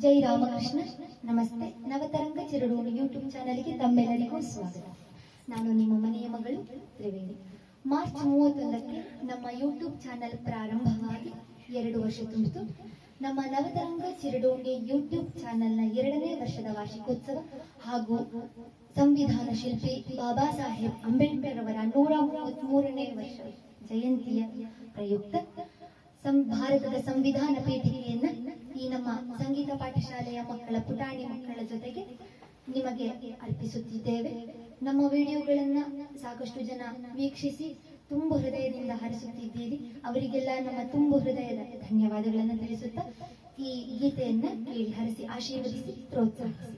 ಜೈ ರಾಮಕೃಷ್ಣ. ನಮಸ್ತೆ. ನವತರಂಗ ಚಿರಡೋಣಿ ಯೂಟ್ಯೂಬ್ ಚಾನೆಲ್ಗೆ ತಮ್ಮೆಲ್ಲರಿಗೂ ಸ್ವಾಗತ. ನಾನು ನಿಮ್ಮ ಮನೆಯ ಮಗಳು ತ್ರಿವೇಣಿ. ಮಾರ್ಚ್ 31ಕ್ಕೆ ನಮ್ಮ ಯೂಟ್ಯೂಬ್ ಚಾನೆಲ್ ಪ್ರಾರಂಭವಾಗಿ 2 ವರ್ಷ ತುಂಬಿತು. ನಮ್ಮ ನವತರಂಗ ಚಿರಡೋಣಿ ಯೂಟ್ಯೂಬ್ ಚಾನೆಲ್ನ 2ನೇ ವರ್ಷದ ವಾರ್ಷಿಕೋತ್ಸವ ಹಾಗೂ ಸಂವಿಧಾನ ಶಿಲ್ಪಿ ಬಾಬಾ ಸಾಹೇಬ್ ಅಂಬೇಡ್ಕರ್ ಅವರ 133ನೇ ವರ್ಷ ಜಯಂತಿಯ ಪ್ರಯುಕ್ತ ಭಾರತದ ಸಂವಿಧಾನ ಪೀಠಿಕೆಯನ್ನ ಈ ನಮ್ಮ ಸಂಗೀತ ಪಾಠಶಾಲೆಯ ಮಕ್ಕಳ ಪುಟಾಣಿ ಮಕ್ಕಳ ಜೊತೆಗೆ ನಿಮಗೆ ಅರ್ಪಿಸುತ್ತಿದ್ದೇವೆ. ನಮ್ಮ ವಿಡಿಯೋಗಳನ್ನ ಸಾಕಷ್ಟು ಜನ ವೀಕ್ಷಿಸಿ ತುಂಬು ಹೃದಯದಿಂದ ಹರಿಸುತ್ತಿದ್ದೀರಿ. ಅವರಿಗೆಲ್ಲ ನಮ್ಮ ತುಂಬು ಹೃದಯದ ಧನ್ಯವಾದಗಳನ್ನು ತಿಳಿಸುತ್ತಾ ಈ ಗೀತೆಯನ್ನ ಕೇಳಿ ಹರಿಸಿ ಆಶೀರ್ವದಿಸಿ ಪ್ರೋತ್ಸಾಹಿಸಿ.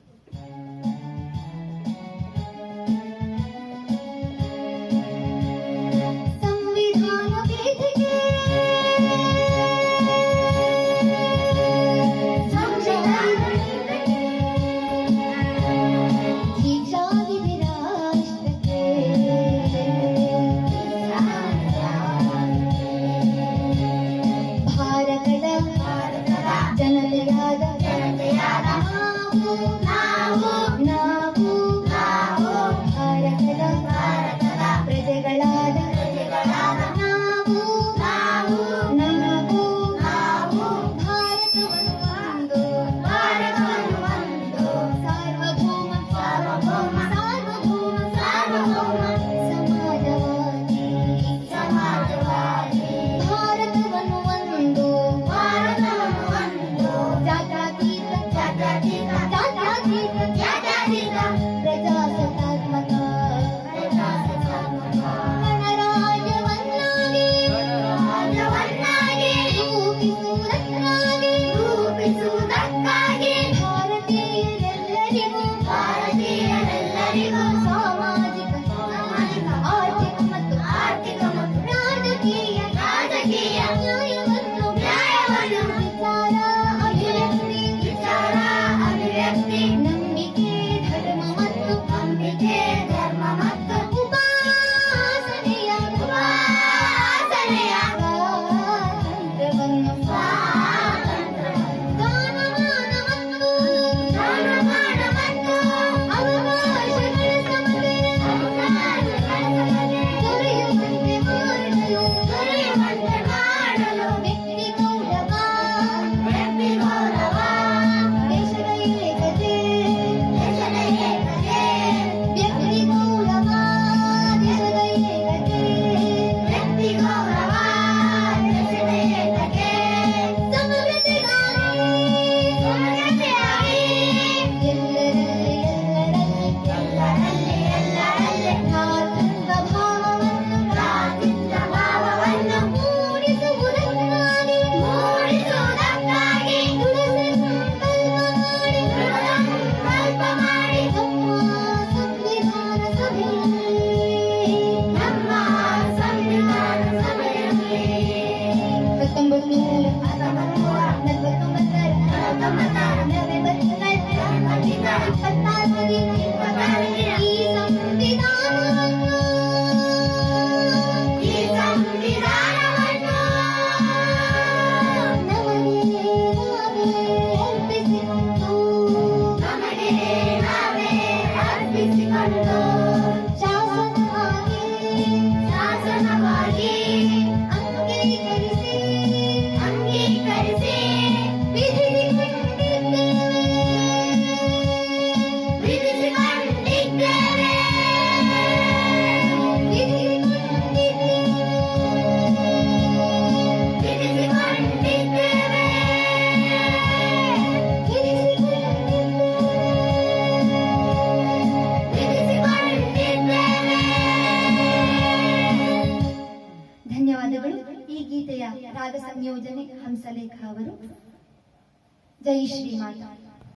ಧನ್ಯವಾದಗಳು. ಈ ಗೀತೆಯ ರಾಗ ಸಂಯೋಜನೆ ಹಂಸಲೇಖ ಅವರು. ಜೈ ಶ್ರೀ ಮಾತಾ.